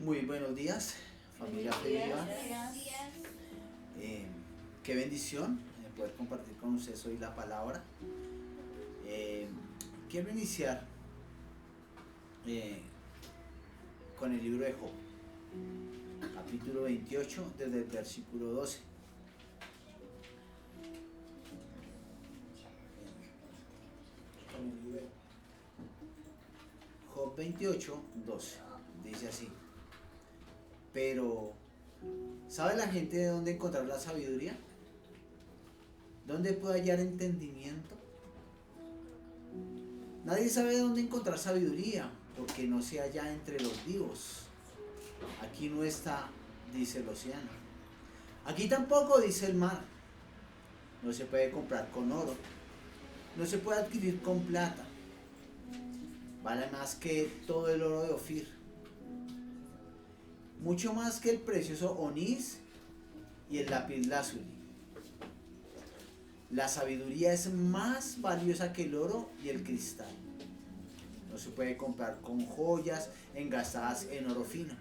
Muy buenos días, familia Fe Viva. Qué bendición poder compartir con ustedes hoy la palabra. Quiero iniciar con el libro de Job, capítulo 28, desde el versículo 12. Job 28, 12, dice así: pero, ¿sabe la gente de dónde encontrar la sabiduría? ¿Dónde puede hallar entendimiento? Nadie sabe dónde encontrar sabiduría, porque no se halla entre los vivos. Aquí no está, dice el océano. Aquí tampoco, dice el mar. No se puede comprar con oro. No se puede adquirir con plata. Vale más que todo el oro de Ofir. Mucho más que el precioso onís y el lapislázuli. La sabiduría es más valiosa que el oro y el cristal. No se puede comprar con joyas engastadas en oro fino.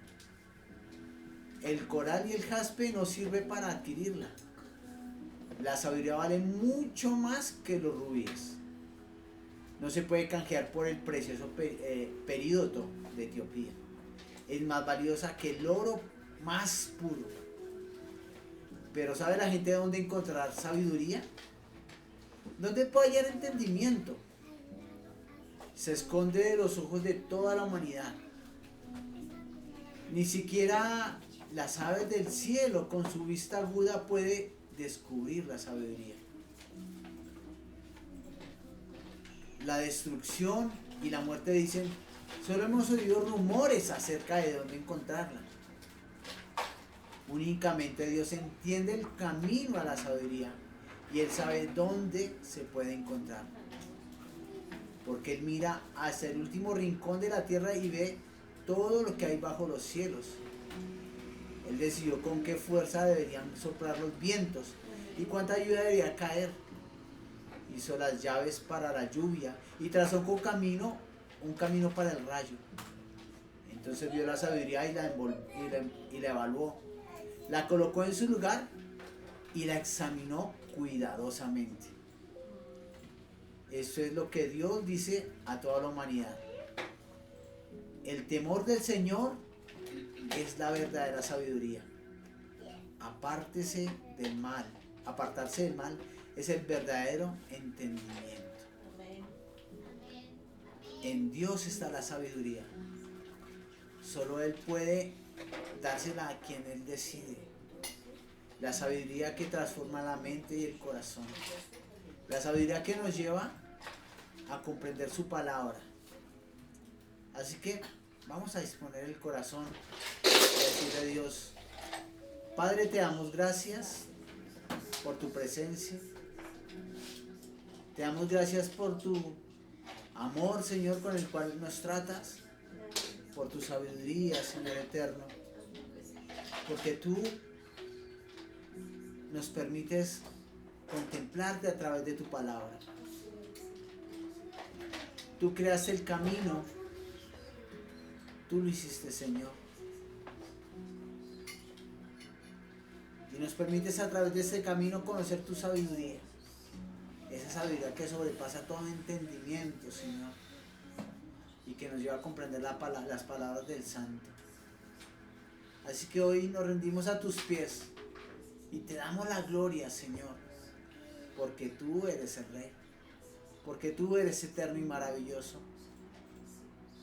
El coral y el jaspe no sirve para adquirirla. La sabiduría vale mucho más que los rubíes. No se puede canjear por el precioso perídoto de Etiopía. Es más valiosa que el oro más puro. Pero ¿sabe la gente dónde encontrar sabiduría? ¿Dónde puede hallar entendimiento? Se esconde de los ojos de toda la humanidad. Ni siquiera las aves del cielo con su vista aguda puede descubrir la sabiduría. La destrucción y la muerte dicen: solo hemos oído rumores acerca de dónde encontrarla. Únicamente Dios entiende el camino a la sabiduría y Él sabe dónde se puede encontrar. Porque Él mira hacia el último rincón de la tierra y ve todo lo que hay bajo los cielos. Él decidió con qué fuerza deberían soplar los vientos y cuánta lluvia debería caer. Hizo las llaves para la lluvia y trazó un camino para el rayo. Entonces vio la sabiduría y la evaluó. La colocó en su lugar y la examinó cuidadosamente. Eso es lo que Dios dice a toda la humanidad. El temor del Señor es la verdadera sabiduría. Apartarse del mal es el verdadero entendimiento. En Dios está la sabiduría. Solo Él puede dársela a quien Él decide. La sabiduría que transforma la mente y el corazón. La sabiduría que nos lleva a comprender su palabra. Así que vamos a disponer el corazón y decirle a Dios: Padre, te damos gracias por tu presencia. Te damos gracias por tu amor, Señor, con el cual nos tratas. Por tu sabiduría, Señor eterno. Porque tú nos permites contemplarte a través de tu palabra. Tú creaste el camino. Tú lo hiciste, Señor. Y nos permites a través de este camino conocer tu sabiduría. Esa sabiduría que sobrepasa todo entendimiento, Señor. Y que nos lleva a comprender las palabras del Santo. Así que hoy nos rendimos a tus pies y te damos la gloria, Señor, porque tú eres el Rey, porque tú eres eterno y maravilloso,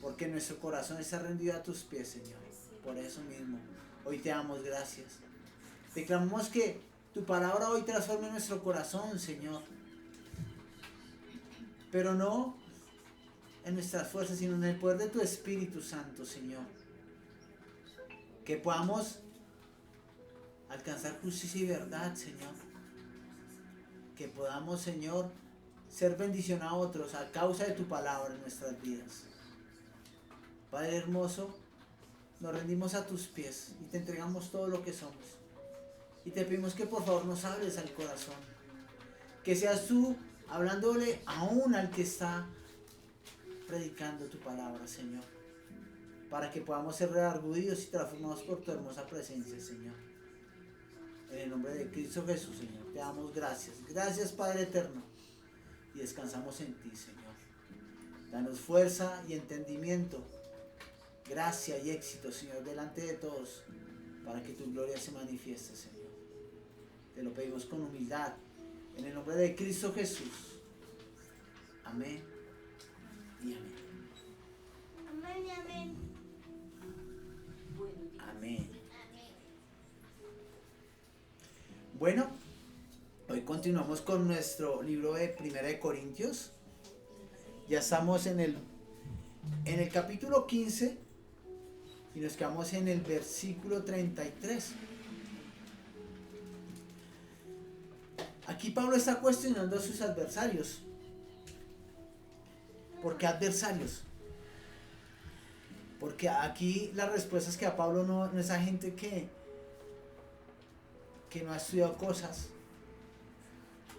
porque nuestro corazón está rendido a tus pies, Señor. Por eso mismo, hoy te damos gracias. Te clamamos que tu palabra hoy transforme nuestro corazón, Señor, pero no en nuestras fuerzas, sino en el poder de tu Espíritu Santo, Señor. Que podamos alcanzar justicia y verdad, Señor. Que podamos, Señor, ser bendición a otros a causa de tu palabra en nuestras vidas. Padre hermoso, nos rendimos a tus pies y te entregamos todo lo que somos. Y te pedimos que por favor nos hables al corazón. Que seas tú hablándole aún al que está predicando tu palabra, Señor. para que podamos ser redarguidos y transformados por tu hermosa presencia, Señor. En el nombre de Cristo Jesús, Señor, te damos gracias. Gracias, Padre eterno. Y descansamos en ti, Señor. Danos fuerza y entendimiento, gracia y éxito, Señor, delante de todos, para que tu gloria se manifieste, Señor. Te lo pedimos con humildad, en el nombre de Cristo Jesús. Amén y amén. Amén y amén. Amén. Bueno, hoy continuamos con nuestro libro de Primera de Corintios. Ya estamos en el capítulo 15 y nos quedamos en el versículo 33. Aquí Pablo está cuestionando a sus adversarios. ¿Por qué adversarios? Porque aquí la respuesta es que a Pablo no es a gente que no ha estudiado cosas,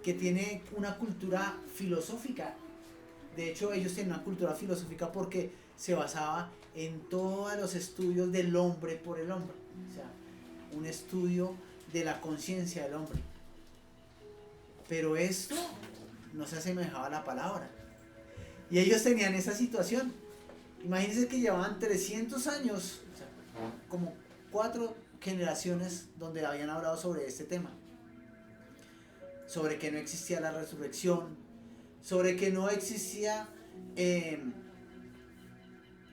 que tiene una cultura filosófica. De hecho, ellos tienen una cultura filosófica porque se basaba en todos los estudios del hombre por el hombre. O sea, un estudio de la conciencia del hombre. Pero esto no se asemejaba a la palabra. Y ellos tenían esa situación. Imagínense que llevaban 300 años, o sea, como 4 generaciones donde habían hablado sobre este tema. Sobre que no existía la resurrección, sobre que no existía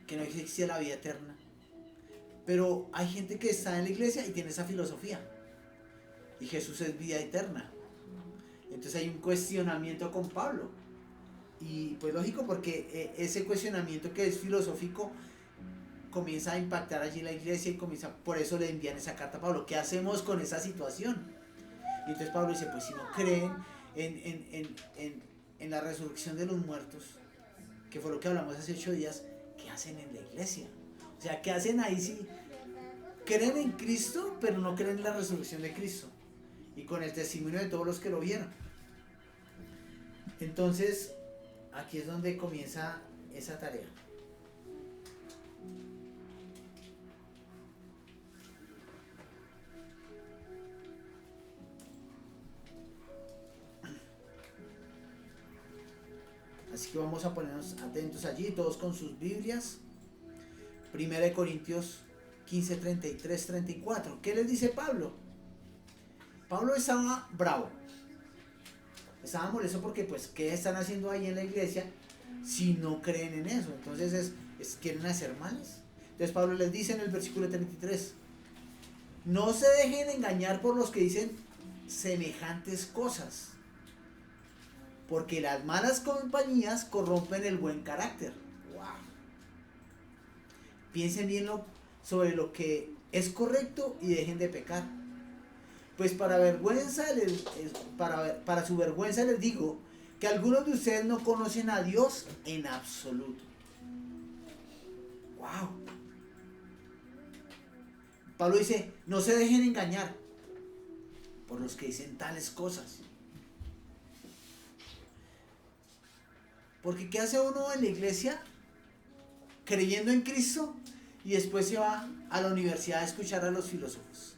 la vida eterna. Pero hay gente que está en la iglesia y tiene esa filosofía. Y Jesús es vida eterna. Entonces hay un cuestionamiento con Pablo. Y pues lógico, porque ese cuestionamiento que es filosófico comienza a impactar allí la iglesia y por eso le envían esa carta a Pablo. ¿Qué hacemos con esa situación? Y entonces Pablo dice, pues si no creen en la resurrección de los muertos, que fue lo que hablamos hace 8 días, ¿qué hacen en la iglesia? O sea, ¿qué hacen ahí si creen en Cristo, pero no creen en la resurrección de Cristo? Y con el testimonio de todos los que lo vieron. Entonces, aquí es donde comienza esa tarea. Así que vamos a ponernos atentos allí, todos con sus Biblias. Primera de Corintios 15, 33, 34. ¿Qué les dice Pablo? Pablo estaba bravo. Estaba molesto porque, pues, ¿qué están haciendo ahí en la iglesia si no creen en eso? Entonces, ¿quieren hacer males? Entonces Pablo les dice en el versículo 33, no se dejen engañar por los que dicen semejantes cosas, porque las malas compañías corrompen el buen carácter. Wow. Piensen bien sobre lo que es correcto y dejen de pecar. Pues para su vergüenza les digo que algunos de ustedes no conocen a Dios en absoluto. Wow. Pablo dice, no se dejen engañar por los que dicen tales cosas. Porque ¿qué hace uno en la iglesia creyendo en Cristo y después se va a la universidad a escuchar a los filósofos?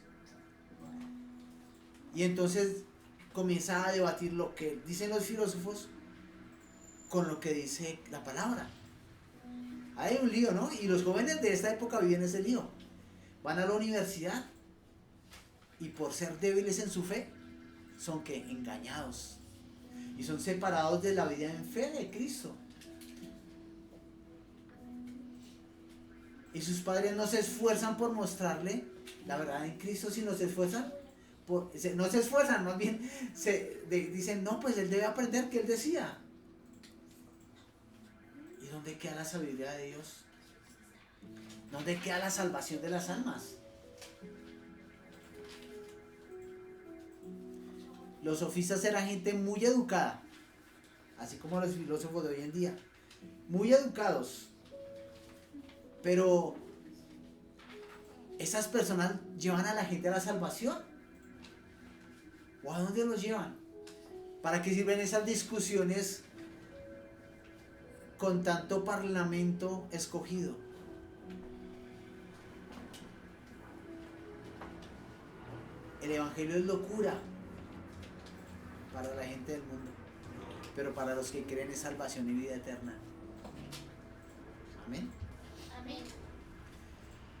Y entonces comienza a debatir lo que dicen los filósofos con lo que dice la palabra. Hay un lío, ¿no? Y los jóvenes de esta época viven ese lío. Van a la universidad y por ser débiles en su fe son engañados. Y son separados de la vida en fe de Cristo. Y sus padres no se esfuerzan por mostrarle la verdad en Cristo, sino se esfuerzan no se esfuerzan, más bien dicen, no, pues él debe aprender que él decía. ¿Y dónde queda la sabiduría de Dios? ¿Dónde queda la salvación de las almas? Los sofistas eran gente muy educada, así como los filósofos de hoy en día, muy educados, pero esas personas llevan a la gente a la salvación. ¿O a dónde los llevan? ¿Para qué sirven esas discusiones con tanto parlamento escogido? El evangelio es locura para la gente del mundo, pero para los que creen es salvación y vida eterna. Amén. Amén.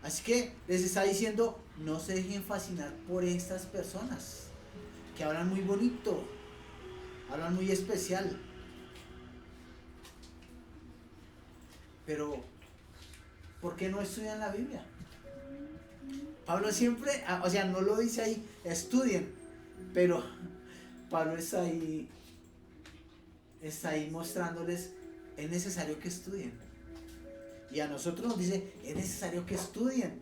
Así que les está diciendo, no se dejen fascinar por estas personas que hablan muy bonito, hablan muy especial, pero ¿por qué no estudian la Biblia? Pablo siempre, o sea, no lo dice ahí, estudien, pero Pablo está ahí mostrándoles, es necesario que estudien. Y a nosotros nos dice, es necesario que estudien,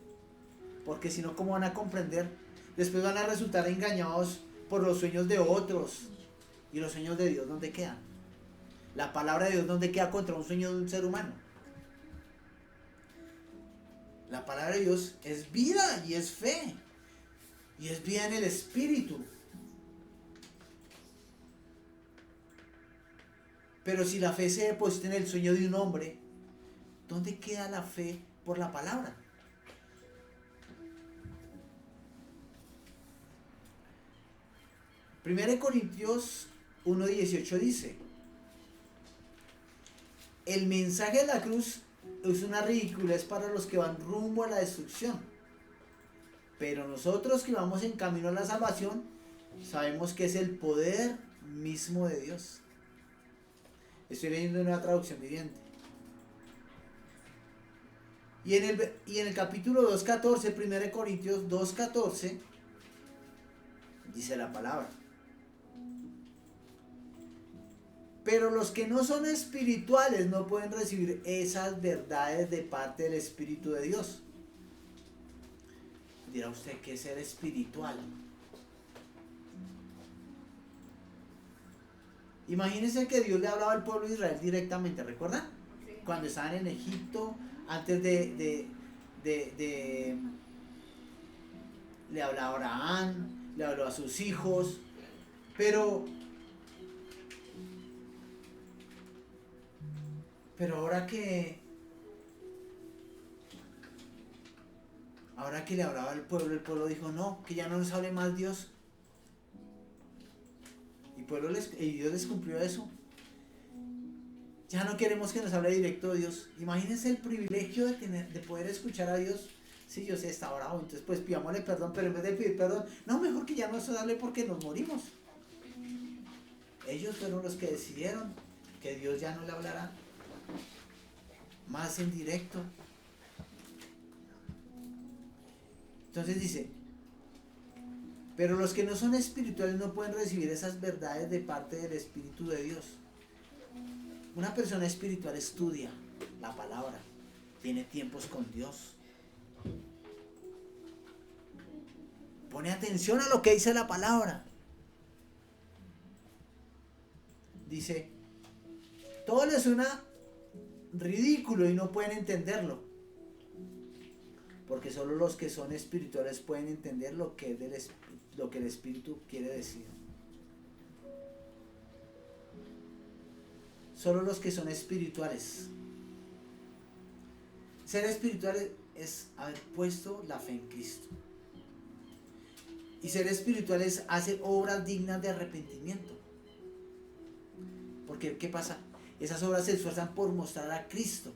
porque si no, ¿cómo van a comprender? Después van a resultar engañados por los sueños de otros. ¿Y los sueños de Dios dónde quedan? La palabra de Dios dónde queda contra un sueño de un ser humano. La palabra de Dios es vida y es fe. Y es vida en el espíritu. Pero si la fe se deposita en el sueño de un hombre, ¿dónde queda la fe por la palabra? Primera de Corintios 1:18 dice: el mensaje de la cruz es una ridiculez para los que van rumbo a la destrucción, pero nosotros que vamos en camino a la salvación sabemos que es el poder mismo de Dios. Estoy leyendo una traducción viviente. Y en el capítulo 2:14, 1 Corintios 2:14, dice la palabra: pero los que no son espirituales no pueden recibir esas verdades de parte del Espíritu de Dios. Dirá usted, ¿qué es ser espiritual? Imagínense que Dios le hablaba al pueblo de Israel directamente, ¿recuerdan? Sí. Cuando estaban en Egipto, antes le hablaba a Abraham, le habló a sus hijos, pero ahora que le hablaba al pueblo, el pueblo dijo, no, que ya no nos hable más Dios. Y Dios les cumplió eso. Ya no queremos que nos hable directo Dios. Imagínense el privilegio de poder escuchar a Dios. Sí, yo sé, está bravo, entonces pues pidámosle perdón, pero en vez de pedir perdón, no, mejor que ya no se hable porque nos morimos. Ellos fueron los que decidieron que Dios ya no le hablará más en directo. Entonces dice, pero los que no son espirituales no pueden recibir esas verdades de parte del Espíritu de Dios. Una persona espiritual estudia la palabra, tiene tiempos con Dios, pone atención a lo que dice la palabra. Dice, todo les suena ridículo y no pueden entenderlo, porque solo los que son espirituales pueden entender lo que el Espíritu quiere decir. Solo los que son espirituales. Ser espiritual es haber puesto la fe en Cristo. Y ser espiritual es hacer obras dignas de arrepentimiento. Porque ¿qué pasa? Esas obras se esfuerzan por mostrar a Cristo.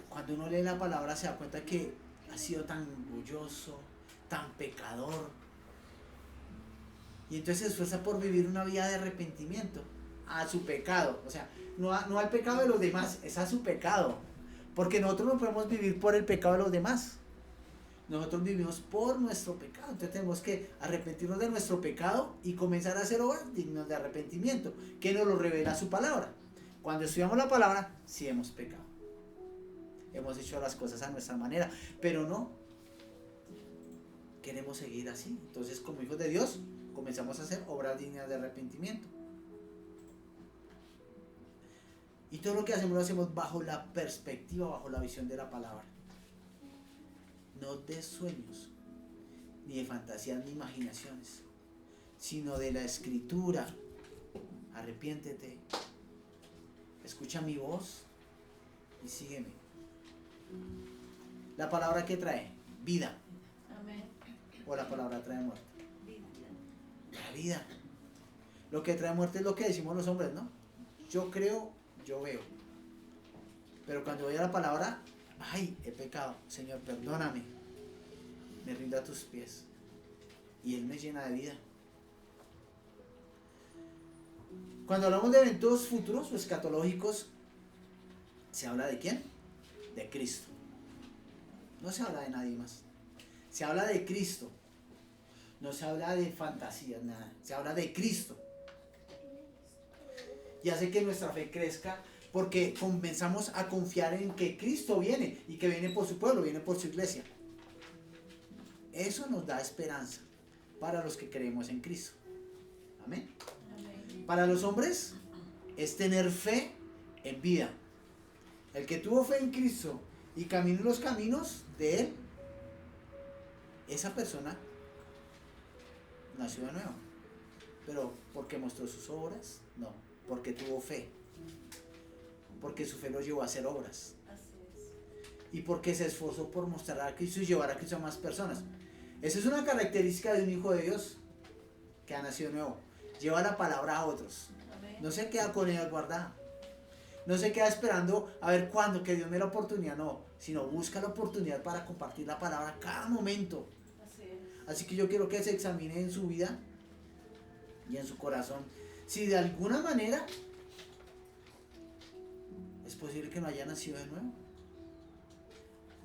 Cuando uno lee la palabra se da cuenta que ha sido tan orgulloso, tan pecador, y entonces se esfuerza por vivir una vida de arrepentimiento a su pecado, o sea, no al pecado de los demás, es a su pecado, porque nosotros no podemos vivir por el pecado de los demás, nosotros vivimos por nuestro pecado. Entonces tenemos que arrepentirnos de nuestro pecado y comenzar a hacer obras dignas de arrepentimiento, que nos lo revela su palabra. Cuando estudiamos la palabra, sí hemos pecado, hemos hecho las cosas a nuestra manera, pero no queremos seguir así. Entonces, como hijos de Dios, comenzamos a hacer obras dignas de arrepentimiento. Y todo lo que hacemos lo hacemos bajo la perspectiva, bajo la visión de la palabra. No de sueños, ni de fantasías, ni imaginaciones, sino de la Escritura. Arrepiéntete, escucha mi voz y sígueme. ¿La palabra qué trae? Vida. Amén. ¿O la palabra trae muerte? Vida. La vida. Lo que trae muerte es lo que decimos los hombres, ¿no? Yo creo, yo veo. Pero cuando voy a la palabra, ay, he pecado, Señor, perdóname. Me rindo a tus pies. Y Él me llena de vida. Cuando hablamos de eventos futuros o escatológicos, ¿se habla de quién? De Cristo. No se habla de nadie más. Se habla de Cristo. No se habla de fantasías, nada. Se habla de Cristo. Y hace que nuestra fe crezca porque comenzamos a confiar en que Cristo viene y que viene por su pueblo, viene por su iglesia. Eso nos da esperanza para los que creemos en Cristo. Amén. Amén. Para los hombres es tener fe en vida. El que tuvo fe en Cristo y caminó los caminos de Él, esa persona nació de nuevo. Pero ¿porque mostró sus obras? No, porque tuvo fe. Porque su fe lo llevó a hacer obras. Así es. Y porque se esforzó por mostrar a Cristo y llevar a Cristo a más personas. Esa es una característica de un hijo de Dios que ha nacido de nuevo. Lleva la palabra a otros. Amén. No se queda con ella guardada. No se queda esperando a ver cuándo, que Dios me dé la oportunidad. No, sino busca la oportunidad para compartir la palabra cada momento. Así es. Así que yo quiero que se examine en su vida y en su corazón. Si de alguna manera es posible que no haya nacido de nuevo.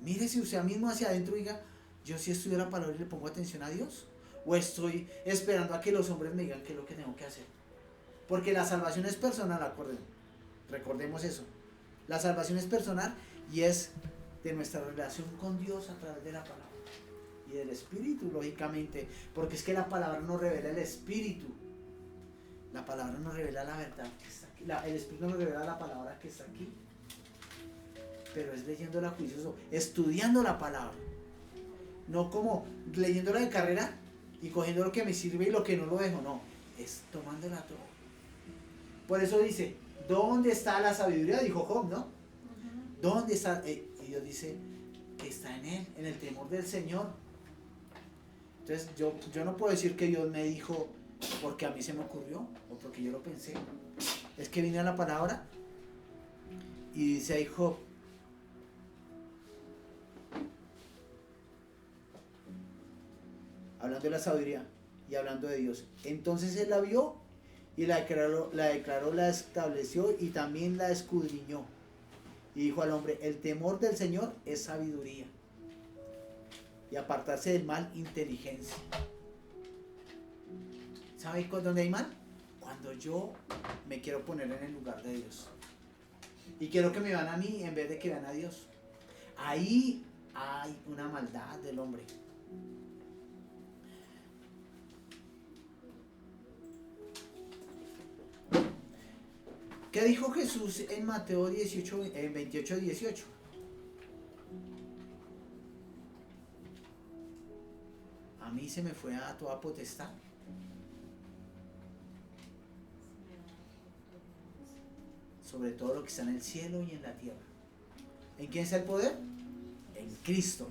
Mírese usted mismo hacia adentro y diga, yo sí estudio la palabra y le pongo atención a Dios. O estoy esperando a que los hombres me digan qué es lo que tengo que hacer. Porque la salvación es personal, recordemos eso. La salvación es personal y es de nuestra relación con Dios a través de la palabra. Y del Espíritu, lógicamente. Porque es que la palabra nos revela el Espíritu. La palabra nos revela la verdad que está aquí. El Espíritu nos revela la palabra que está aquí. Pero es leyéndola juicioso, estudiando la palabra. No como leyéndola de carrera y cogiendo lo que me sirve y lo que no lo dejo. No, es tomándola todo. Por eso dice, ¿dónde está la sabiduría? Dijo Job, ¿no? ¿Dónde está? Y Dios dice que está en Él, en el temor del Señor. Entonces yo no puedo decir que Dios me dijo porque a mí se me ocurrió o porque yo lo pensé. Es que vine a la palabra y dice ahí Job, hablando de la sabiduría y hablando de Dios. Entonces Él la vio y la declaró, la estableció y también la escudriñó. Y dijo al hombre, el temor del Señor es sabiduría. Y apartarse del mal, inteligencia. ¿Sabe dónde hay mal? Cuando yo me quiero poner en el lugar de Dios. Y quiero que me vean a mí en vez de que vean a Dios. Ahí hay una maldad del hombre. ¿Qué dijo Jesús en Mateo 28-18? A mí se me fue a toda potestad. Sobre todo lo que está en el cielo y en la tierra. ¿En quién está el poder? En Cristo.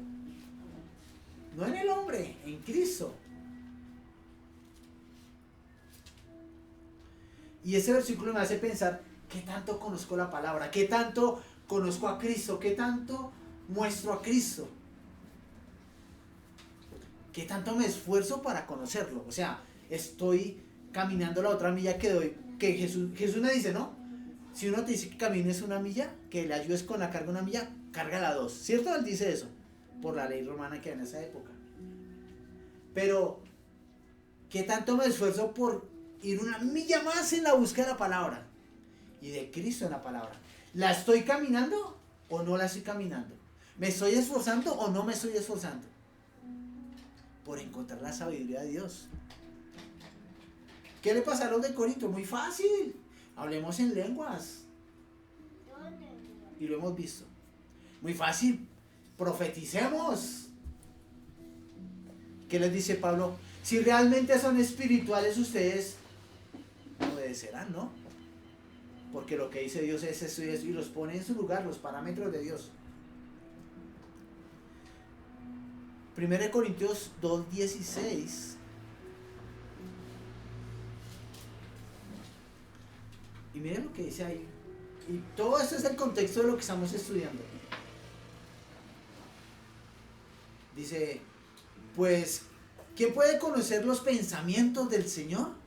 No en el hombre, en Cristo. Y ese versículo me hace pensar, ¿qué tanto conozco la palabra? ¿Qué tanto conozco a Cristo? ¿Qué tanto muestro a Cristo? ¿Qué tanto me esfuerzo para conocerlo? O sea, estoy caminando la otra milla que doy. Que Jesús me dice, ¿no? Si uno te dice que camines una milla, que le ayudes con la carga una milla, cárgala dos. ¿Cierto? Él dice eso. Por la ley romana que era en esa época. Pero, ¿qué tanto me esfuerzo por ir una milla más en la búsqueda de la palabra? Y de Cristo en la palabra. ¿La estoy caminando o no la estoy caminando? ¿Me estoy esforzando o no me estoy esforzando? Por encontrar la sabiduría de Dios. ¿Qué le pasa a los de Corinto? Muy fácil. Hablemos en lenguas. Y lo hemos visto. Muy fácil. Profeticemos. ¿Qué les dice Pablo? Si realmente son espirituales, ustedes obedecerán, ¿no? Porque porque lo que dice Dios es esto y eso, y los pone en su lugar, los parámetros de Dios. 1 Corintios 2:16. Y miren lo que dice ahí. Y todo esto es el contexto de lo que estamos estudiando. Dice, pues, ¿quién puede conocer los pensamientos del Señor?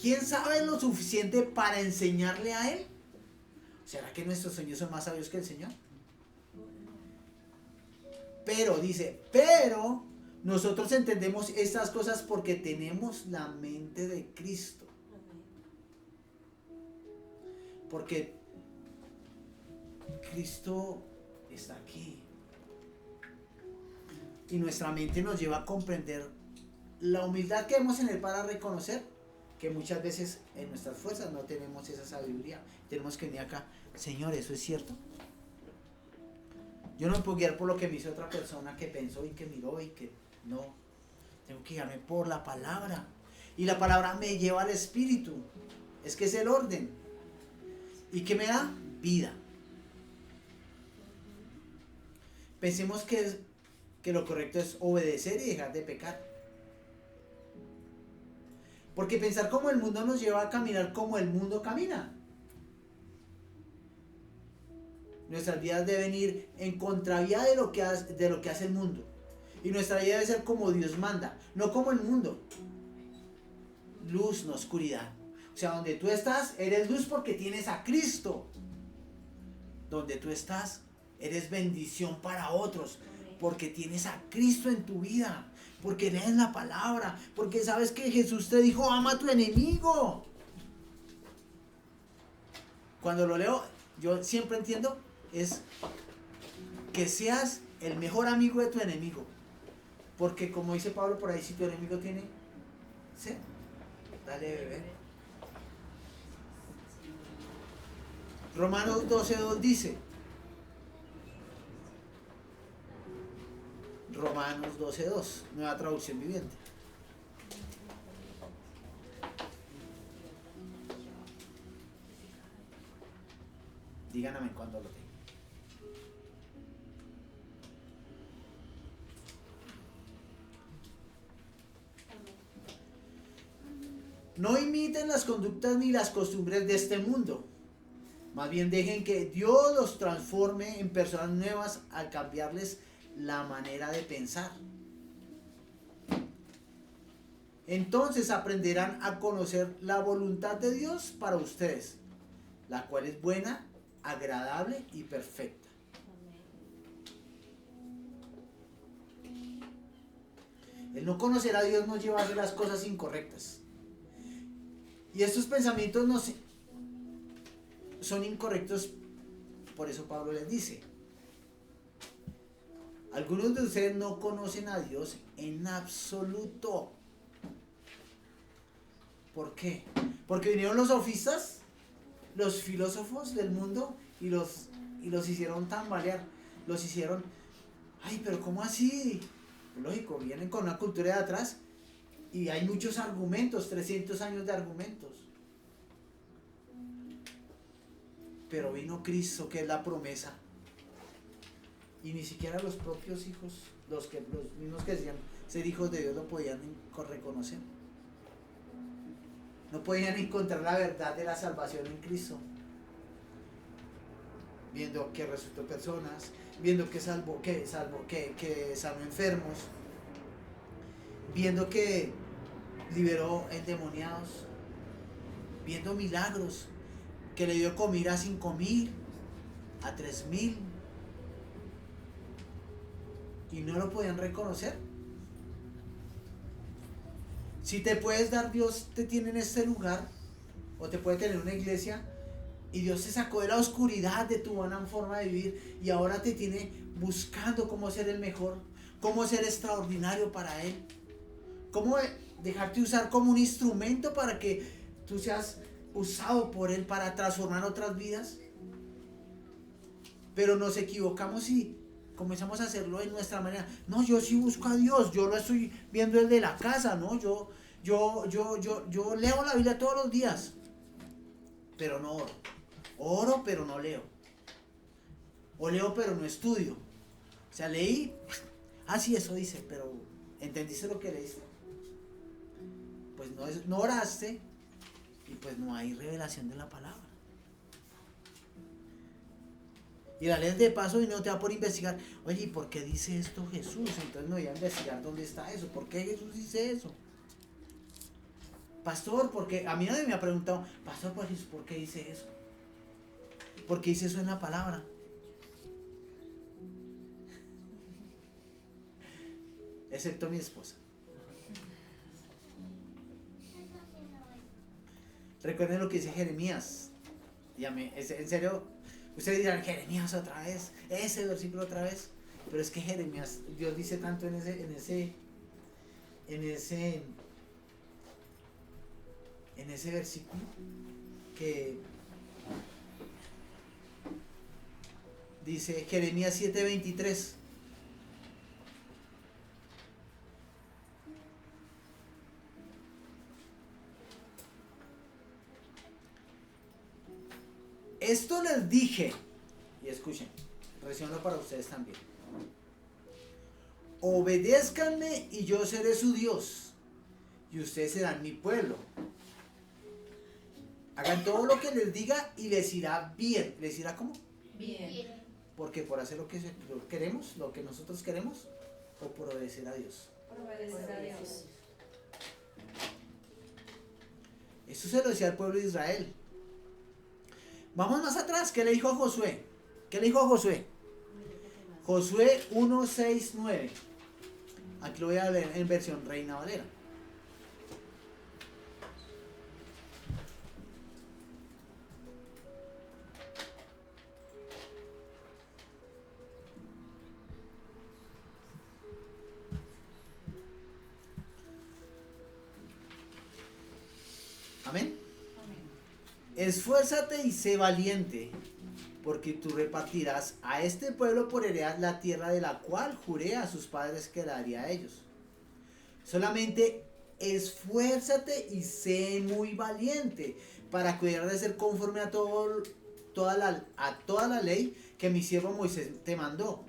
¿Quién sabe lo suficiente para enseñarle a Él? ¿Será que nuestros sueños son más sabios que el Señor? Pero, dice, pero nosotros entendemos estas cosas porque tenemos la mente de Cristo. Porque Cristo está aquí. Y nuestra mente nos lleva a comprender la humildad que vemos en Él para reconocer que muchas veces en nuestras fuerzas no tenemos esa sabiduría. Tenemos que venir acá, Señor, ¿eso es cierto? Yo no me puedo guiar por lo que me hizo otra persona que pensó y que miró y que no. Tengo que guiarme por la palabra. Y la palabra me lleva al Espíritu. Es que es el orden. ¿Y qué me da? Vida. Pensemos que lo correcto es obedecer y dejar de pecar. Porque pensar como el mundo nos lleva a caminar como el mundo camina. Nuestras vidas deben ir en contravía de lo que hace el mundo. Y nuestra vida debe ser como Dios manda, no como el mundo. Luz, no oscuridad. O sea, donde tú estás, eres luz porque tienes a Cristo. Donde tú estás, eres bendición para otros porque tienes a Cristo en tu vida. Porque lees la palabra, porque sabes que Jesús te dijo, ama a tu enemigo. Cuando lo leo, yo siempre entiendo, es que seas el mejor amigo de tu enemigo. Porque como dice Pablo por ahí, si tu enemigo tiene sed, dale de beber. Romanos 12:2 dice, Romanos 12:2, nueva traducción viviente. Díganme cuando lo tengan. No imiten las conductas ni las costumbres de este mundo. Más bien dejen que Dios los transforme en personas nuevas al cambiarles la manera de pensar. Entonces aprenderán a conocer la voluntad de Dios para ustedes, la cual es buena, agradable y perfecta. El no conocer a Dios nos lleva a hacer las cosas incorrectas. Y estos pensamientos son incorrectos, por eso Pablo les dice, algunos de ustedes no conocen a Dios en absoluto. ¿Por qué? Porque vinieron los sofistas, los filósofos del mundo y los hicieron tambalear. Los hicieron, ay, pero ¿cómo así? Lógico, vienen con una cultura de atrás y hay muchos argumentos, 300 años de argumentos. Pero vino Cristo, que es la promesa. Y ni siquiera los propios hijos, los mismos que decían ser hijos de Dios, lo podían reconocer. No podían encontrar la verdad de la salvación en Cristo. Viendo que resucitó personas, viendo que sanó enfermos, viendo que liberó endemoniados, viendo milagros, que le dio comida a 5,000, a 3,000. Y no lo podían reconocer. Si te puedes dar, Dios te tiene en este lugar, o te puede tener una iglesia, y Dios te sacó de la oscuridad de tu buena forma de vivir, y ahora te tiene buscando cómo ser el mejor, cómo ser extraordinario para Él, cómo dejarte usar como un instrumento para que tú seas usado por Él para transformar otras vidas. Pero nos equivocamos y comenzamos a hacerlo en nuestra manera. No, yo sí busco a Dios, yo lo estoy viendo desde la casa, ¿no? Yo leo la Biblia todos los días. pero no oro. Oro, pero no leo. O leo, pero no estudio. O sea, leí, sí, eso dice, pero ¿entendiste lo que leíste? Pues no oraste y pues no hay revelación de la palabra. Y la lees de paso y no te va por investigar. Oye, ¿y por qué dice esto Jesús? Entonces no voy a investigar dónde está eso. ¿Por qué Jesús dice eso? Pastor, porque a mí nadie me ha preguntado, Pastor, ¿por qué dice eso? ¿Por qué dice eso en la palabra? Excepto mi esposa. Recuerden lo que dice Jeremías. Y a mí, en serio, ustedes dirán, Jeremías otra vez, ese versículo otra vez. Pero es que Jeremías, Dios dice tanto en ese versículo que dice Jeremías 7:23. Esto les dije, y escuchen, resueno para ustedes también. Obedézcanme y yo seré su Dios, y ustedes serán mi pueblo. Hagan todo lo que les diga y les irá bien. ¿Les irá cómo? Bien. Porque por hacer lo que queremos, lo que nosotros queremos, o por obedecer a Dios. Por obedecer a Dios. Eso se lo decía al pueblo de Israel. Vamos más atrás. ¿Qué le dijo a Josué? ¿Qué le dijo a Josué? Josué 1:6-9. Aquí lo voy a leer en versión Reina Valera. Amén. Esfuérzate y sé valiente, porque tú repartirás a este pueblo por heredad la tierra de la cual juré a sus padres que la daría a ellos. Solamente esfuérzate y sé muy valiente para cuidar de ser conforme a toda la ley que mi siervo Moisés te mandó.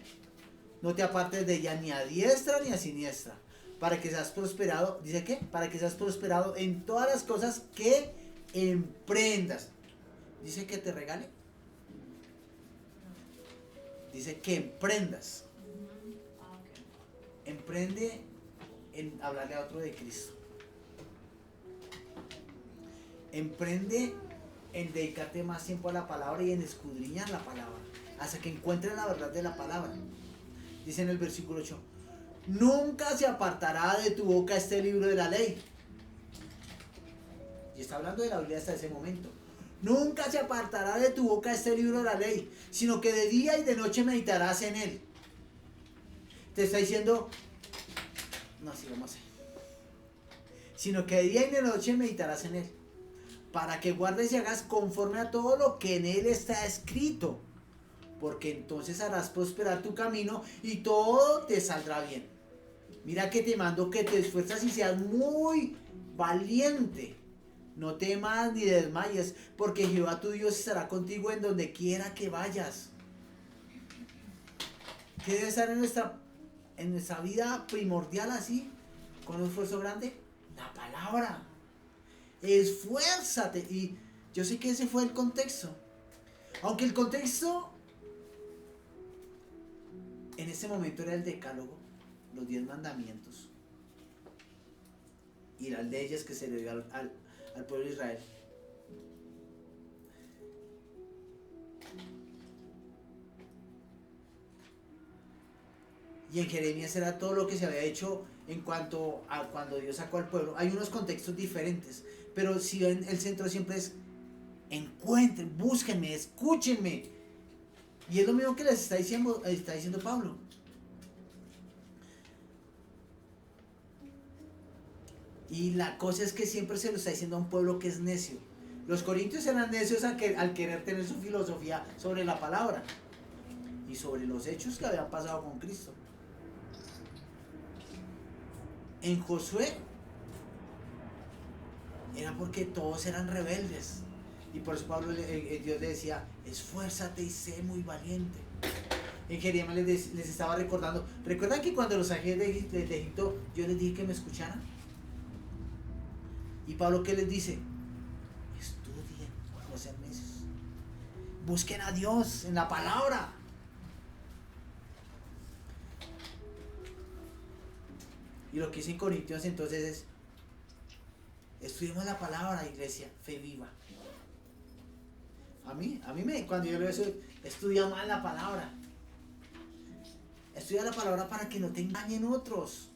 No te apartes de ella ni a diestra ni a siniestra, para que seas prosperado. ¿Dice qué? Para que seas prosperado en todas las cosas que emprendas. ¿Dice que te regale? Dice que emprendas. Emprende en hablarle a otro de Cristo. Emprende en dedicarte más tiempo a la palabra y en escudriñar la palabra, hasta que encuentres la verdad de la palabra. Dice en el versículo 8: nunca se apartará de tu boca este libro de la ley. Y está hablando de la Biblia hasta ese momento. Nunca se apartará de tu boca este libro de la ley, sino que de día y de noche meditarás en él. Te está diciendo, no, sí, vamos a hacer. Sino que de día y de noche meditarás en él, para que guardes y hagas conforme a todo lo que en él está escrito, porque entonces harás prosperar tu camino y todo te saldrá bien. Mira que te mando que te esfuerzas y seas muy valiente. No temas ni desmayes, porque Jehová tu Dios estará contigo en donde quiera que vayas. ¿Qué debe estar en nuestra vida primordial así, con un esfuerzo grande? La palabra. Esfuérzate. Y yo sé que ese fue el contexto. Aunque el contexto en ese momento era el decálogo, los 10 mandamientos y las leyes que se le dio al pueblo de Israel. Y en Jeremías era todo lo que se había hecho en cuanto a cuando Dios sacó al pueblo. Hay unos contextos diferentes, pero si ven, el centro siempre es: encuentren, búsquenme, escúchenme. Y es lo mismo que les está diciendo Pablo. Y la cosa es que siempre se lo está diciendo a un pueblo que es necio. Los corintios eran necios al querer tener su filosofía sobre la palabra y sobre los hechos que habían pasado con Cristo. En Josué era porque todos eran rebeldes. Y por eso Dios le decía, esfuérzate y sé muy valiente. En Jeremías les estaba recordando, ¿recuerdan que cuando los saqué de Egipto, yo les dije que me escucharan? Y Pablo, ¿qué les dice? Estudien, no sean necios. Busquen a Dios en la palabra. Y lo que dice en Corintios entonces es, estudiemos la palabra, iglesia, fe viva. Cuando yo leo eso, estudia más la palabra. Estudia la palabra para que no te engañen otros.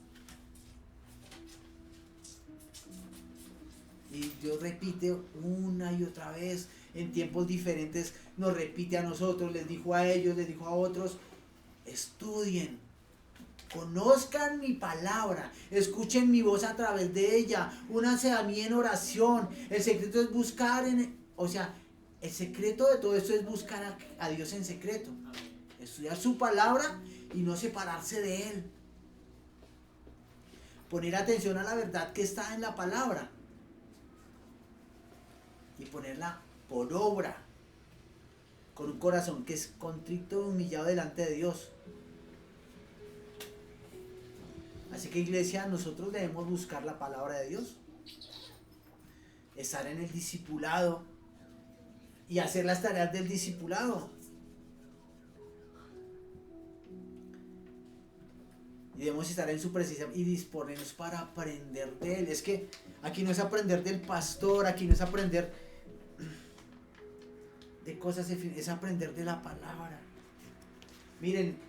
Y Dios repite una y otra vez, en tiempos diferentes, nos repite a nosotros, les dijo a ellos, les dijo a otros, estudien, conozcan mi palabra, escuchen mi voz a través de ella, únanse a mí en oración. El secreto es buscar el secreto de todo esto es buscar a Dios en secreto. Estudiar su palabra y no separarse de Él. Poner atención a la verdad que está en la palabra. Y ponerla por obra. Con un corazón que es contrito y humillado delante de Dios. Así que, iglesia, nosotros debemos buscar la palabra de Dios. Estar en el discipulado. Y hacer las tareas del discipulado. Y debemos estar en su presencia y disponernos para aprender de Él. Es que aquí no es aprender del pastor, aquí no es aprender de cosas, es aprender de la palabra. Miren,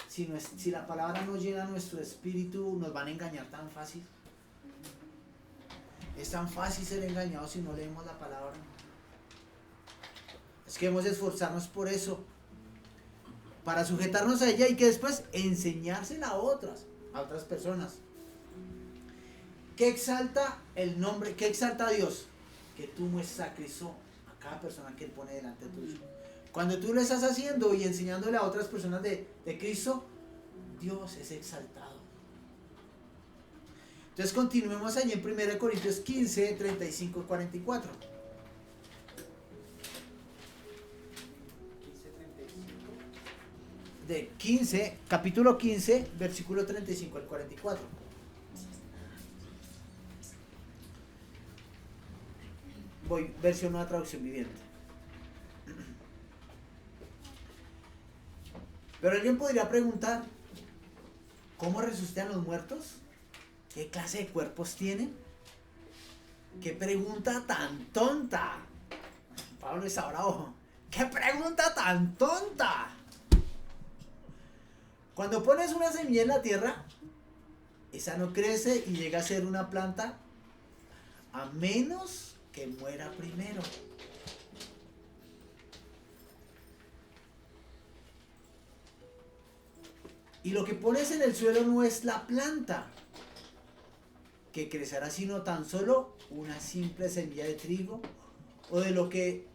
si la palabra no llena nuestro espíritu, nos van a engañar tan fácil. Es tan fácil ser engañado si no leemos la palabra. Es que debemos esforzarnos por eso, para sujetarnos a ella y que después enseñársela a otras personas. ¿Qué exalta el nombre? ¿Qué exalta a Dios? Que tú muestres a Cristo a cada persona que Él pone delante tuyo. Cuando tú lo estás haciendo y enseñándole a otras personas de Cristo, Dios es exaltado. Entonces continuemos allí en 1 Corintios 15, 35 y 44. Capítulo 15, versículo 35 al 44. Voy, versión Nueva Traducción Viviente. Pero alguien podría preguntar, ¿cómo resucitan los muertos? ¿Qué clase de cuerpos tienen? ¡Qué pregunta tan tonta! Pablo está bravo. ¡Qué pregunta tan tonta! Cuando pones una semilla en la tierra, esa no crece y llega a ser una planta a menos que muera primero. Y lo que pones en el suelo no es la planta que crecerá, sino tan solo una simple semilla de trigo o de lo que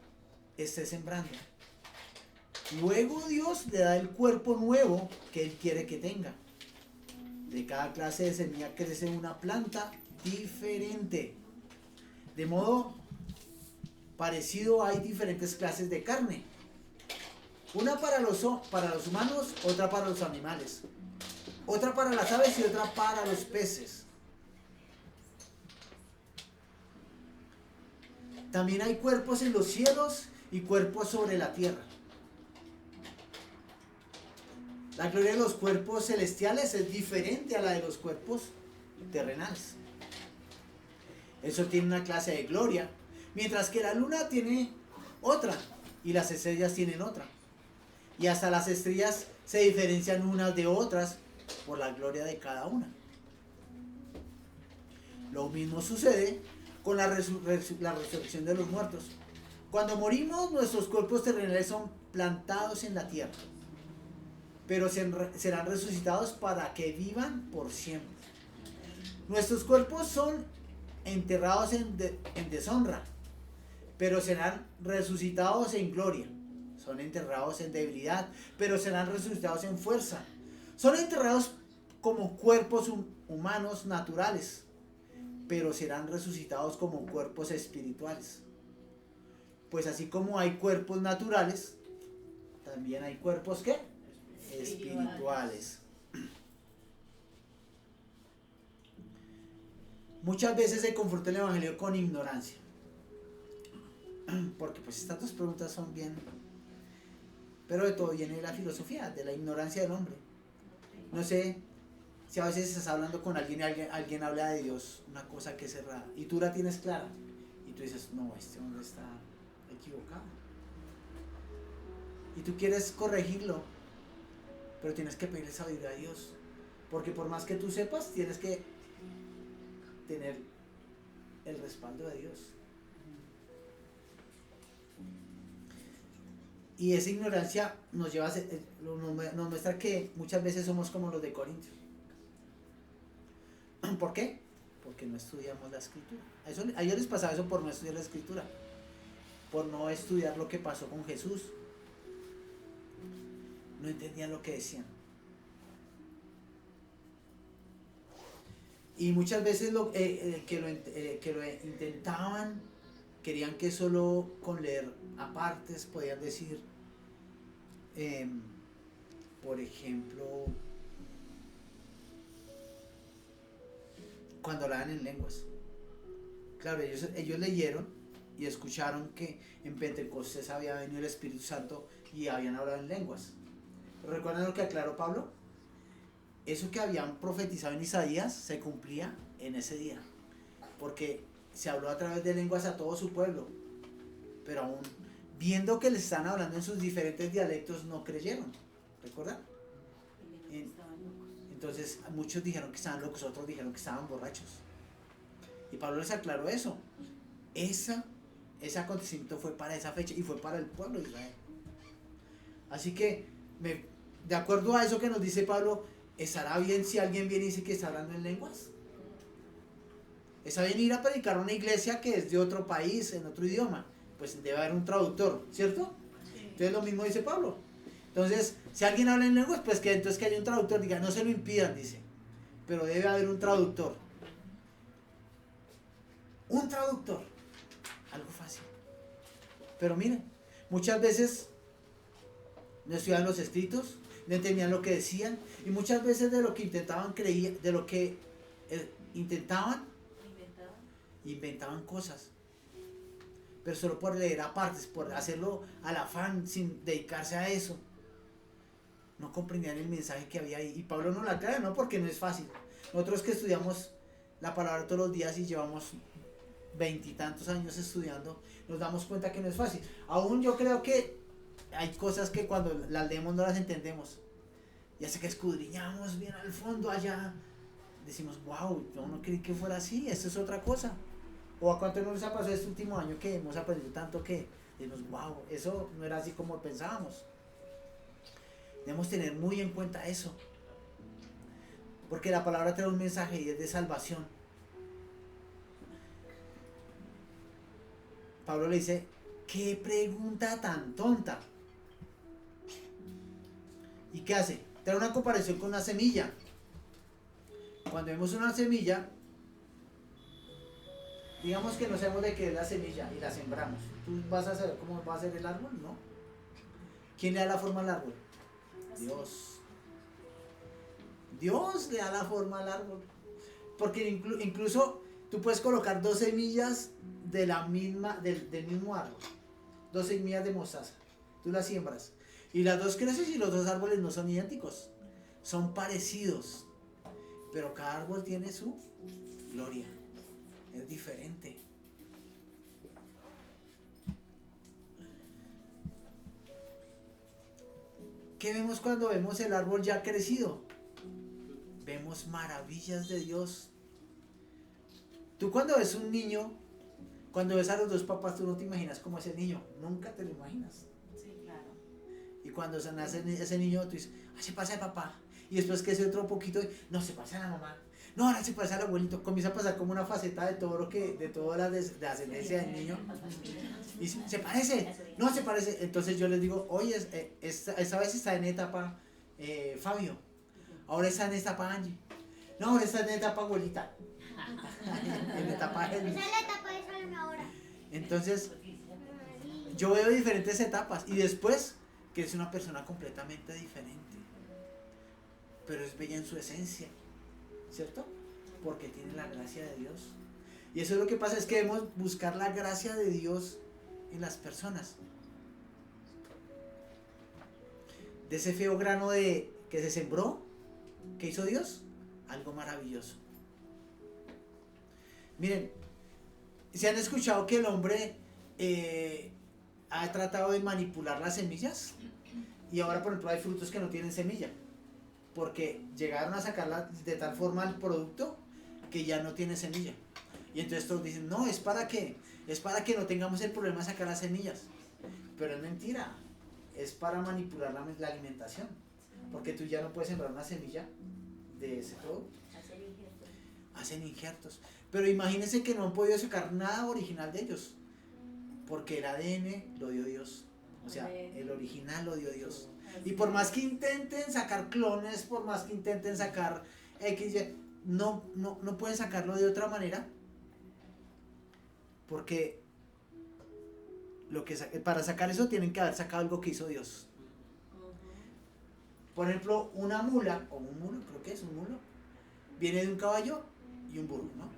esté sembrando. Luego Dios le da el cuerpo nuevo que Él quiere que tenga. De cada clase de semilla crece una planta diferente. De modo parecido hay diferentes clases de carne. Una para los humanos, otra para los animales. Otra para las aves y otra para los peces. También hay cuerpos en los cielos y cuerpos sobre la tierra. La gloria de los cuerpos celestiales es diferente a la de los cuerpos terrenales. El sol tiene una clase de gloria, mientras que la luna tiene otra y las estrellas tienen otra. Y hasta las estrellas se diferencian unas de otras por la gloria de cada una. Lo mismo sucede con la resurrección de los muertos. Cuando morimos, nuestros cuerpos terrenales son plantados en la tierra, pero serán resucitados para que vivan por siempre. Nuestros cuerpos son enterrados en deshonra, pero serán resucitados en gloria. Son enterrados en debilidad, pero serán resucitados en fuerza. Son enterrados como cuerpos humanos naturales, pero serán resucitados como cuerpos espirituales. Pues así como hay cuerpos naturales, también hay cuerpos ¿qué? Espirituales. Muchas veces se confronta el evangelio con ignorancia. Porque pues estas dos preguntas son bien... Pero de todo viene de la filosofía, de la ignorancia del hombre. No sé si a veces estás hablando con alguien y alguien habla de Dios, una cosa que es errada, y tú la tienes clara. Y tú dices, no, este hombre está equivocado. Y tú quieres corregirlo, pero tienes que pedirle sabiduría a Dios. Porque por más que tú sepas, tienes que tener el respaldo de Dios. Y esa ignorancia nos lleva nos muestra que muchas veces somos como los de Corintios. ¿Por qué? Porque no estudiamos la escritura. A ellos les pasaba eso por no estudiar la escritura, por no estudiar lo que pasó con Jesús. No entendían lo que decían. Y muchas veces que lo intentaban, querían que solo con leer apartes podían decir, por ejemplo, cuando hablaban en lenguas. Claro, ellos leyeron y escucharon que en Pentecostés había venido el Espíritu Santo y habían hablado en lenguas. ¿Recuerdan lo que aclaró Pablo? Eso que habían profetizado en Isaías se cumplía en ese día, porque se habló a través de lenguas a todo su pueblo, pero aún viendo que le están hablando en sus diferentes dialectos no creyeron. ¿Recuerdan? Entonces muchos dijeron que estaban locos, otros dijeron que estaban borrachos, y Pablo les aclaró eso. Ese acontecimiento fue para esa fecha y fue para el pueblo de Israel. Así que de acuerdo a eso que nos dice Pablo, ¿estará bien si alguien viene y dice que está hablando en lenguas? ¿Está bien ir a predicar a una iglesia que es de otro país, en otro idioma? Pues debe haber un traductor, ¿cierto? Sí. Entonces lo mismo dice Pablo. Entonces, si alguien habla en lenguas, pues entonces que haya un traductor. Diga, no se lo impidan, dice. Pero debe haber un traductor. Un traductor. Algo fácil. Pero miren, muchas veces no estudiaban los escritos, no entendían lo que decían, y muchas veces de lo que intentaban creían, de lo que inventaban cosas, pero solo por leer apartes, por hacerlo al afán, sin dedicarse a eso. No comprendían el mensaje que había ahí, y Pablo no la aclara, no, porque no es fácil. Nosotros que estudiamos la palabra todos los días y llevamos 20 y tantos años estudiando, nos damos cuenta que no es fácil. Aún yo creo que hay cosas que cuando las leemos no las entendemos, y hasta que escudriñamos bien al fondo allá, decimos, wow, yo no creí que fuera así, esto es otra cosa. ¿O a cuánto nos ha pasado este último año que hemos aprendido tanto que decimos, wow, eso no era así como pensábamos? Debemos tener muy en cuenta eso, porque la palabra trae un mensaje y es de salvación. Pablo le dice, qué pregunta tan tonta. ¿Y qué hace? Trae una comparación con una semilla. Cuando vemos una semilla, digamos que no sabemos de qué es la semilla y la sembramos. ¿Tú vas a saber cómo va a ser el árbol? No. ¿Quién le da la forma al árbol? Dios. Dios le da la forma al árbol. Porque incluso tú puedes colocar 2 semillas del mismo árbol. 2 semillas de mostaza. Tú las siembras. Y las dos crecen y los 2 árboles no son idénticos. Son parecidos. Pero cada árbol tiene su gloria. Es diferente. ¿Qué vemos cuando vemos el árbol ya crecido? Vemos maravillas de Dios. Tú cuando ves un niño, cuando ves a los 2 papás, tú no te imaginas cómo es el niño. Nunca te lo imaginas. Sí, claro. Y cuando se nace ese niño, tú dices, se pasa el papá. Y después que ese otro poquito, no, se pasa la mamá. No, ahora se pasa al abuelito. Comienza a pasar como una faceta de todo lo que, de toda la ascendencia del niño. Y se parece, no se parece. Entonces yo les digo, oye, esta vez está en etapa Fabio. Ahora está en etapa Angie. No, ahora está en etapa abuelita. En la etapa de Esa es la etapa de salme ahora. Entonces, yo veo diferentes etapas y después que es una persona completamente diferente, pero es bella en su esencia, ¿cierto? Porque tiene la gracia de Dios. Y eso es lo que pasa, es que debemos buscar la gracia de Dios en las personas. De ese feo grano que se sembró, ¿qué hizo Dios? Algo maravilloso. Miren, ¿se han escuchado que el hombre ha tratado de manipular las semillas? Y ahora, por ejemplo, hay frutos que no tienen semilla, porque llegaron a sacarla de tal forma el producto que ya no tiene semilla. Y entonces todos dicen, no, ¿es para qué? Es para que no tengamos el problema de sacar las semillas. Pero es mentira, es para manipular la alimentación, porque tú ya no puedes sembrar una semilla de ese producto. Hacen injertos. Pero imagínense que no han podido sacar nada original de ellos, porque el ADN lo dio Dios. O sea, el original lo dio Dios. Y por más que intenten sacar clones, por más que intenten sacar XY, no pueden sacarlo de otra manera, porque para sacar eso tienen que haber sacado algo que hizo Dios. Por ejemplo, una mula, o un mulo, creo que es un mulo, viene de un caballo y un burro, ¿no?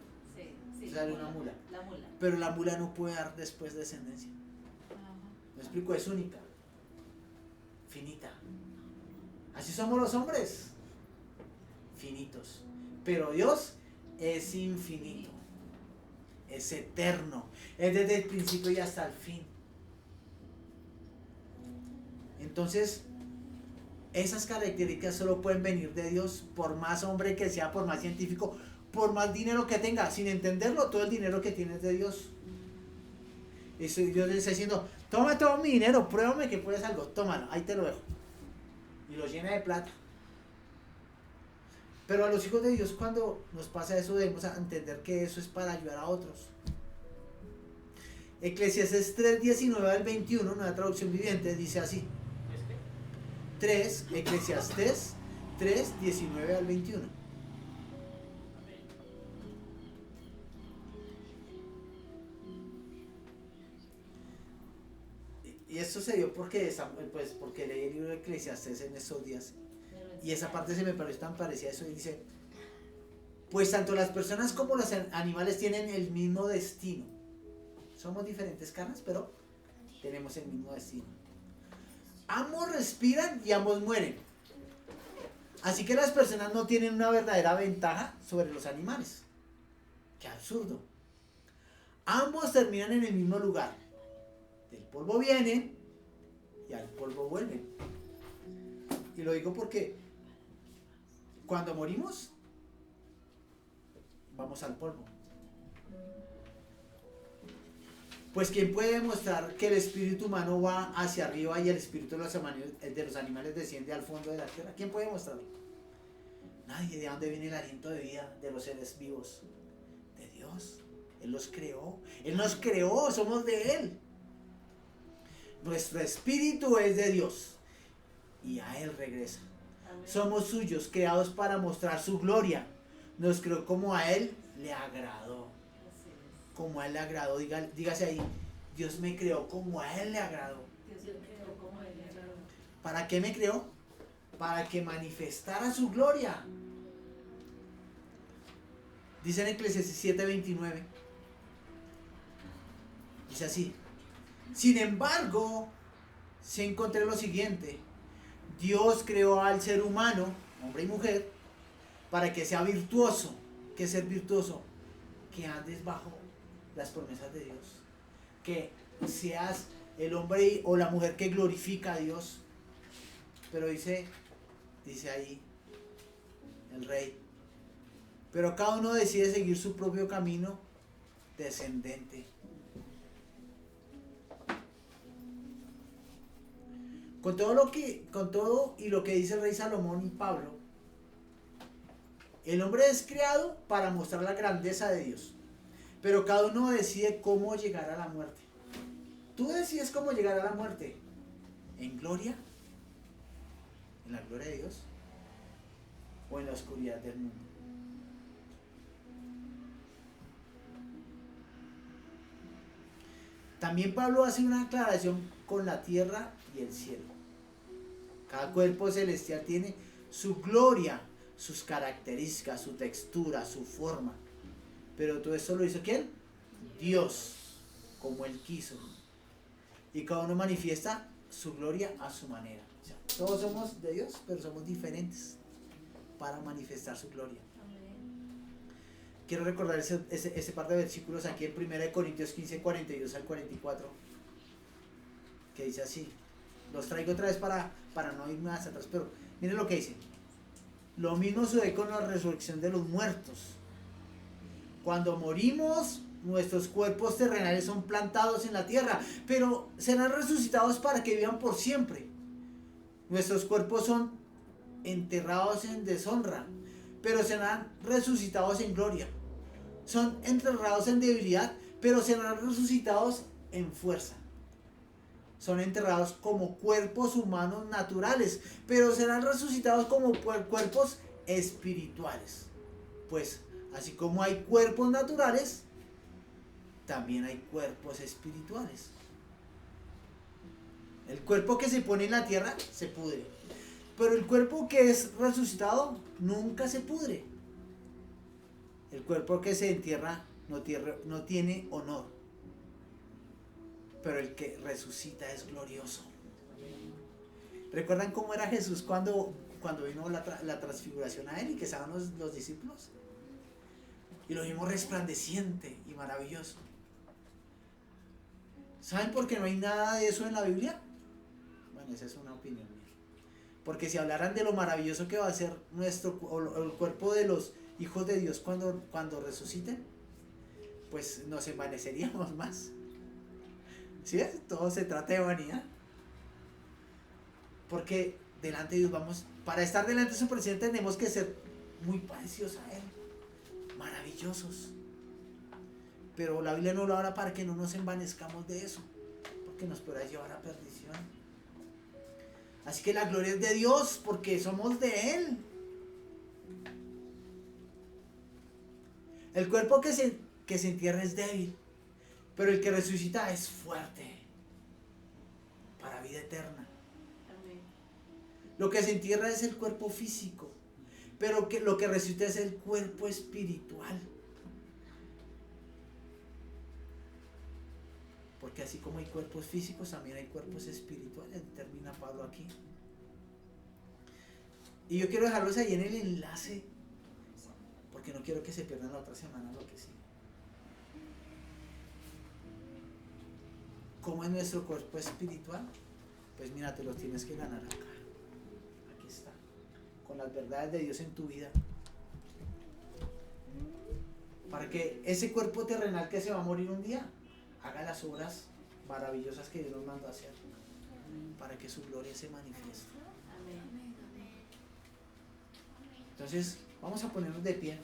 Sí, Sale una mula. La mula. Pero la mula no puede dar después descendencia. ¿Me explico? Es única, finita. Así somos los hombres, finitos. Pero Dios es infinito, es eterno, es desde el principio y hasta el fin. Entonces, esas características solo pueden venir de Dios, por más hombre que sea, por más científico, por más dinero que tenga. Sin entenderlo, todo el dinero que tiene es de Dios. Y Dios le está diciendo, toma todo mi dinero, pruébame que puedes algo, tómalo, ahí te lo dejo. Y lo llena de plata. Pero a los hijos de Dios, cuando nos pasa eso, debemos entender que eso es para ayudar a otros. Eclesiastés 3:19 al 21, nueva traducción viviente, dice así. Eclesiastés 3:19 al 21. Y esto se dio porque leí el libro de Eclesiastés en esos días. Y esa parte se me pareció tan parecida a eso. Y dice, pues tanto las personas como los animales tienen el mismo destino. Somos diferentes carnes, pero tenemos el mismo destino. Ambos respiran y ambos mueren. Así que las personas no tienen una verdadera ventaja sobre los animales. ¡Qué absurdo! Ambos terminan en el mismo lugar. Del polvo vienen y al polvo vuelven. Y lo digo porque cuando morimos, vamos al polvo. Pues ¿quién puede demostrar que el espíritu humano va hacia arriba y el espíritu de los animales desciende al fondo de la tierra? ¿Quién puede demostrarlo? Nadie. ¿De dónde viene el aliento de vida de los seres vivos? De Dios. Él los creó. Él nos creó, somos de Él. Nuestro espíritu es de Dios y a Él regresa. Amén. Somos suyos, creados para mostrar su gloria. Nos creó como a Él le agradó. Como a Él le agradó, dígase ahí, Dios me creó como a Él le agradó. Dios me creó como a Él le agradó. ¿Para qué me creó? Para que manifestara su gloria. Dice en Eclesiastés 7:29. Dice así. Sin embargo, se encontré lo siguiente. Dios creó al ser humano, hombre y mujer, para que sea virtuoso. ¿Qué es ser virtuoso? Que andes bajo las promesas de Dios. Que seas el hombre o la mujer que glorifica a Dios. Pero dice ahí el rey. Pero cada uno decide seguir su propio camino descendente. Con todo y lo que dice el rey Salomón y Pablo, el hombre es creado para mostrar la grandeza de Dios, pero cada uno decide cómo llegar a la muerte. Tú decides cómo llegar a la muerte, en gloria, en la gloria de Dios, o en la oscuridad del mundo. También Pablo hace una aclaración con la tierra y el cielo. Cada cuerpo celestial tiene su gloria, sus características, su textura, su forma. Pero todo esto lo hizo ¿quién? Dios, como Él quiso. Y cada uno manifiesta su gloria a su manera. O sea, todos somos de Dios, pero somos diferentes para manifestar su gloria. Quiero recordar ese par de versículos aquí en 1 Corintios 15, 42 al 44, que dice así. Los traigo otra vez para no ir más atrás, pero miren lo que dice. Lo mismo sucede con la resurrección de los muertos. Cuando morimos, nuestros cuerpos terrenales son plantados en la tierra, pero serán resucitados para que vivan por siempre. Nuestros cuerpos son enterrados en deshonra, pero serán resucitados en gloria. Son enterrados en debilidad, pero serán resucitados en fuerza. Son enterrados como cuerpos humanos naturales, pero serán resucitados como cuerpos espirituales. Pues así como hay cuerpos naturales, también hay cuerpos espirituales. El cuerpo que se pone en la tierra se pudre, pero el cuerpo que es resucitado nunca se pudre. El cuerpo que se entierra no tiene honor, pero el que resucita es glorioso. ¿Recuerdan cómo era Jesús cuando vino la transfiguración a él y que estaban los discípulos? Y lo vimos resplandeciente y maravilloso. ¿Saben por qué no hay nada de eso en la Biblia? Bueno, esa es una opinión mía. Porque si hablaran de lo maravilloso que va a ser el cuerpo de los hijos de Dios cuando resuciten, pues nos envaneceríamos más. ¿Sí ves? Todo se trata de vanidad. Porque delante de Dios para estar delante de su presencia tenemos que ser muy parecidos a Él, maravillosos. Pero la Biblia no lo habla para que no nos envanezcamos de eso, porque nos podrá llevar a perdición. Así que la gloria es de Dios, porque somos de Él. El cuerpo que se entierra es débil, pero el que resucita es fuerte, para vida eterna. Lo que se entierra es el cuerpo físico, pero lo que resucita es el cuerpo espiritual. Porque así como hay cuerpos físicos, también hay cuerpos espirituales, termina Pablo aquí. Y yo quiero dejarlos ahí en el enlace, porque no quiero que se pierdan la otra semana lo que sigue. ¿Cómo es nuestro cuerpo espiritual? Pues mira, te lo tienes que ganar acá. Aquí está. Con las verdades de Dios en tu vida. Para que ese cuerpo terrenal que se va a morir un día haga las obras maravillosas que Dios nos mandó a hacer, para que su gloria se manifieste. Entonces, vamos a ponernos de pie.